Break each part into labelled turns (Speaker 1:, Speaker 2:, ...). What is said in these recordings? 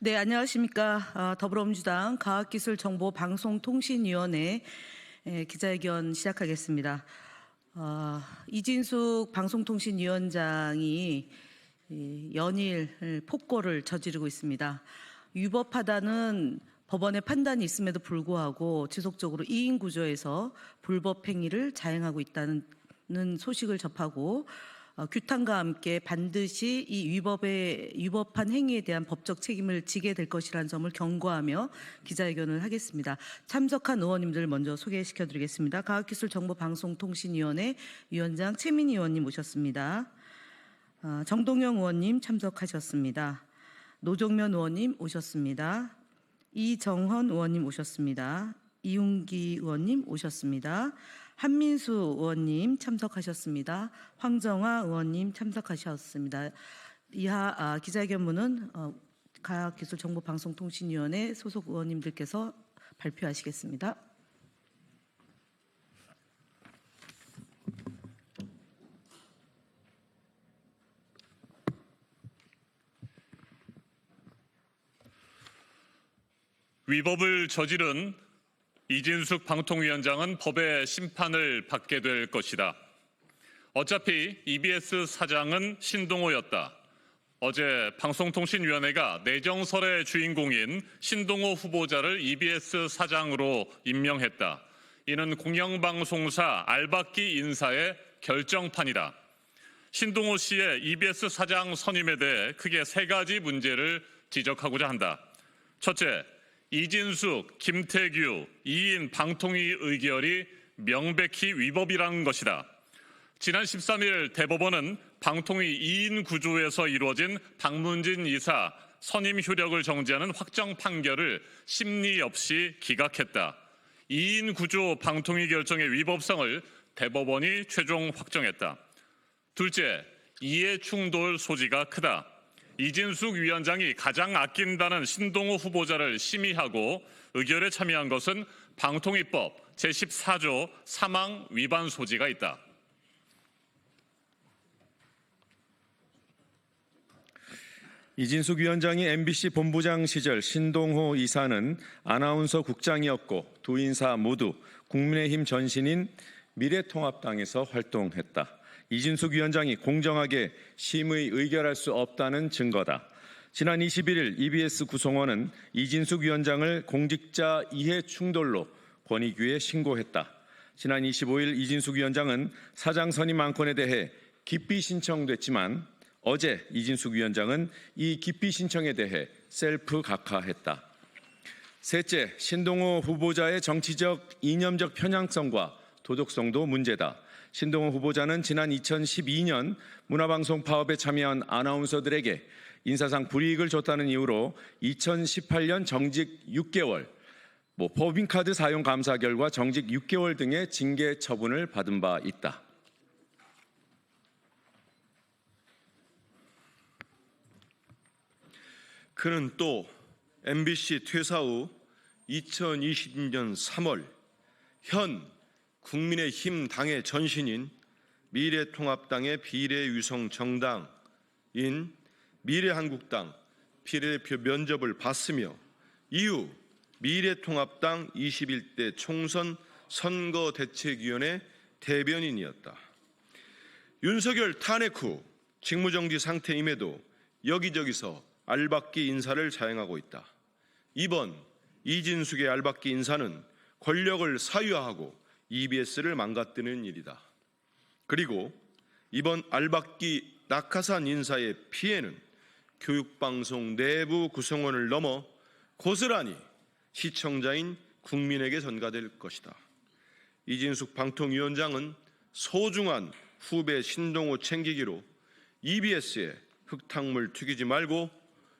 Speaker 1: 네, 안녕하십니까. 더불어민주당 과학기술정보방송통신위원회 기자회견 시작하겠습니다. 이진숙 방송통신위원장이 연일 폭거를 저지르고 있습니다. 위법하다는 법원의 판단이 있음에도 불구하고 지속적으로 이인 구조에서 불법 행위를 자행하고 있다는 소식을 접하고 규탄과 함께 반드시 이 위법한 행위에 대한 법적 책임을 지게 될 것이라는 점을 경고하며 기자회견을 하겠습니다. 참석한 의원님들 먼저 소개시켜드리겠습니다. 과학기술정보방송통신위원회 위원장 최민희 의원님 오셨습니다. 정동영 의원님 참석하셨습니다. 노정면 의원님 오셨습니다. 이정헌 의원님 오셨습니다. 이웅기 의원님 오셨습니다. 한민수 의원님 참석하셨습니다. 황정화 의원님 참석하셨습니다. 이하 기자회견문은 과학기술정보방송통신위원회 소속 의원님들께서 발표하시겠습니다.
Speaker 2: 위법을 저지른 이진숙 방통위원장은 법의 심판을 받게 될 것이다. 어차피 EBS 사장은 신동호였다. 어제 방송통신위원회가 내정설의 주인공인 신동호 후보자를 EBS 사장으로 임명했다. 이는 공영방송사 알박기 인사의 결정판이다. 신동호 씨의 EBS 사장 선임에 대해 크게 세 가지 문제를 지적하고자 한다. 첫째, 이진숙, 김태규, 이인 방통위 의결이 명백히 위법이라는 것이다. 지난 13일 대법원은 방통위 2인 구조에서 이루어진 박문진 이사 선임 효력을 정지하는 확정 판결을 심리 없이 기각했다. 2인 구조 방통위 결정의 위법성을 대법원이 최종 확정했다. 둘째, 이해 충돌 소지가 크다. 이진숙 위원장이 가장 아낀다는 신동호 후보자를 심의하고 의결에 참여한 것은 방통위법 제14조 사망 위반 소지가 있다.
Speaker 3: 이진숙 위원장이 MBC 본부장 시절 신동호 이사는 아나운서 국장이었고 두 인사 모두 국민의힘 전신인 미래통합당에서 활동했다. 이진숙 위원장이 공정하게 심의 의결할 수 없다는 증거다. 지난 21일 EBS 구성원은 이진숙 위원장을 공직자 이해 충돌로 권익위에 신고했다. 지난 25일 이진숙 위원장은 사장 선임 안건에 대해 기피 신청됐지만 어제 이진숙 위원장은 이 기피 신청에 대해 셀프 각하했다. 셋째, 신동호 후보자의 정치적 이념적 편향성과 도덕성도 문제다. 신동호 후보자는 지난 2012년 문화방송 파업에 참여한 아나운서들에게 인사상 불이익을 줬다는 이유로 2018년 정직 6개월, 법인카드 사용 감사 결과 정직 6개월 등의 징계 처분을 받은 바 있다.
Speaker 4: 그는 또 MBC 퇴사 후 2020년 3월 현 국민의힘 당의 전신인 미래통합당의 비례위성 정당인 미래한국당 비례대표 면접을 봤으며 이후 미래통합당 21대 총선 선거대책위원회 대변인이었다. 윤석열 탄핵 후 직무정지 상태임에도 여기저기서 알박기 인사를 자행하고 있다. 이번 이진숙의 알박기 인사는 권력을 사유화하고 EBS를 망가뜨리는 일이다. 그리고 이번 알박기 낙하산 인사의 피해는 교육방송 내부 구성원을 넘어 고스란히 시청자인 국민에게 전가될 것이다. 이진숙 방통위원장은 소중한 후배 신동호 챙기기로 EBS에 흙탕물 튀기지 말고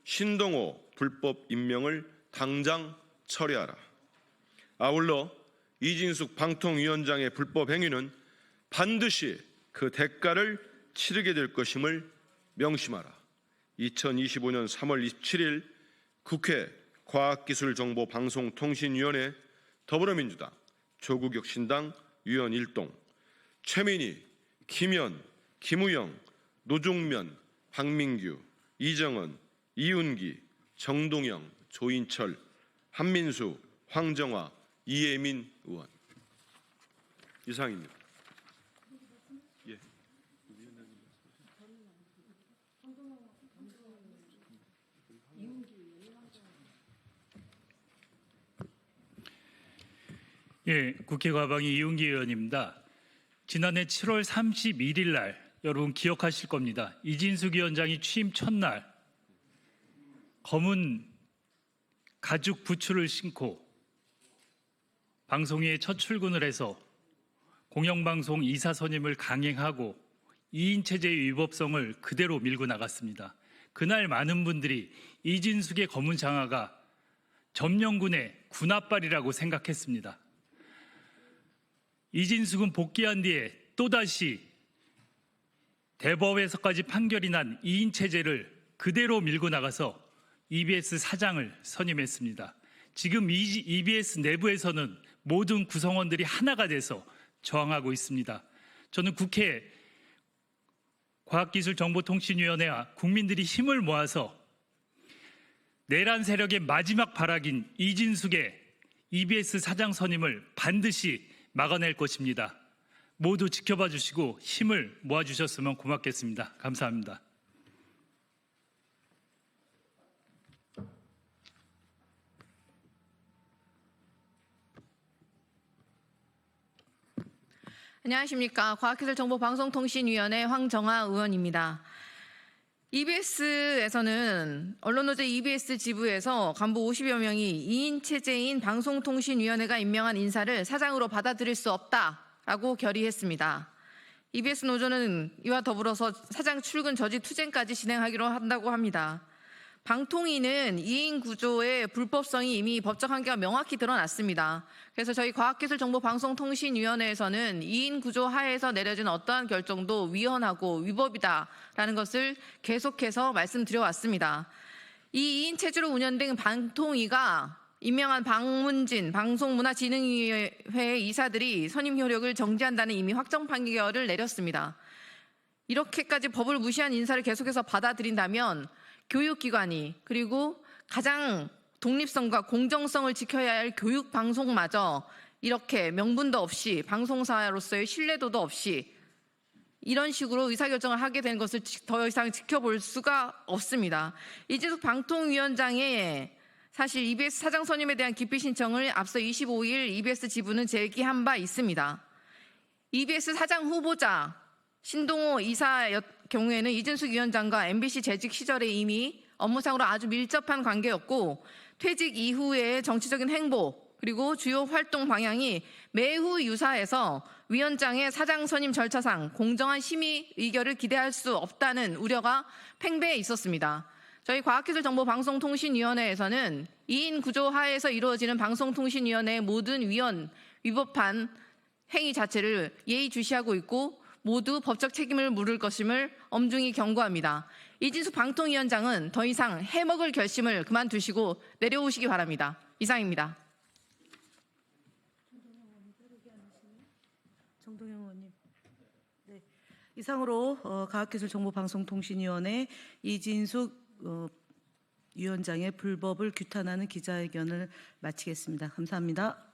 Speaker 4: 신동호 불법 임명을 당장 철회하라. 아울러 이진숙 방통위원장의 불법 행위는 반드시 그 대가를 치르게 될 것임을 명심하라. 2025년 3월 27일 국회 과학기술정보방송통신위원회 더불어민주당 조국혁신당 위원 1동 최민희, 김현, 김우영, 노종면, 박민규, 이정은, 이윤기, 정동영, 조인철, 한민수, 황정화, 이혜민 의원. 이상입니다. 예.
Speaker 5: 예, 국회 과방위 이용기 의원입니다. 지난해 7월 31일 날 여러분 기억하실 겁니다. 이진숙 위원장이 취임 첫날 검은 가죽 부츠를 신고 방송위에 첫 출근을 해서 공영방송 이사 선임을 강행하고 2인 체제의 위법성을 그대로 밀고 나갔습니다. 그날 많은 분들이 이진숙의 검은 장화가 점령군의 군합발이라고 생각했습니다. 이진숙은 복귀한 뒤에 또다시 대법에서까지 판결이 난 2인 체제를 그대로 밀고 나가서 EBS 사장을 선임했습니다. 지금 EBS 내부에서는 모든 구성원들이 하나가 돼서 저항하고 있습니다. 저는 국회 과학기술정보통신위원회와 국민들이 힘을 모아서 내란 세력의 마지막 발악인 이진숙의 EBS 사장 선임을 반드시 막아낼 것입니다. 모두 지켜봐 주시고 힘을 모아주셨으면 고맙겠습니다. 감사합니다.
Speaker 6: 안녕하십니까. 과학기술정보방송통신위원회 황정화 의원입니다. EBS에서는 언론노조 EBS 지부에서 간부 50여 명이 2인 체제인 방송통신위원회가 임명한 인사를 사장으로 받아들일 수 없다라고 결의했습니다. EBS 노조는 이와 더불어서 사장 출근 저지 투쟁까지 진행하기로 한다고 합니다. 방통위는 2인 구조의 불법성이 이미 법적 한계가 명확히 드러났습니다. 그래서 저희 과학기술정보방송통신위원회에서는 2인 구조 하에서 내려진 어떠한 결정도 위헌하고 위법이다라는 것을 계속해서 말씀드려왔습니다. 이 2인 체제로 운영된 방통위가 임명한 박문진 방송문화진흥위회 이사들이 선임 효력을 정지한다는 이미 확정 판결을 내렸습니다. 이렇게까지 법을 무시한 인사를 계속해서 받아들인다면 교육기관이 그리고 가장 독립성과 공정성을 지켜야 할 교육방송마저 이렇게 명분도 없이 방송사로서의 신뢰도도 없이 이런 식으로 의사결정을 하게 된 것을 더 이상 지켜볼 수가 없습니다. 이진숙 방통위원장의 사실 EBS 사장 선임에 대한 기피 신청을 앞서 25일 EBS 지부는 제기한 바 있습니다. EBS 사장 후보자 신동호 이사 경우에는 이진숙 위원장과 MBC 재직 시절에 이미 업무상으로 아주 밀접한 관계였고 퇴직 이후의 정치적인 행보 그리고 주요 활동 방향이 매우 유사해서 위원장의 사장 선임 절차상 공정한 심의 의결을 기대할 수 없다는 우려가 팽배해 있었습니다. 저희 과학기술정보방송통신위원회에서는 2인 구조 하에서 이루어지는 방송통신위원회의 모든 위원 위법한 행위 자체를 예의주시하고 있고 모두 법적 책임을 물을 것임을 엄중히 경고합니다. 이진숙 방통위원장은 더 이상 해먹을 결심을 그만두시고 내려오시기 바랍니다. 이상입니다.
Speaker 1: 정동영 의원님. 네. 이상으로 과학기술정보방송통신위원회 이진숙 위원장의 불법을 규탄하는 기자회견을 마치겠습니다. 감사합니다.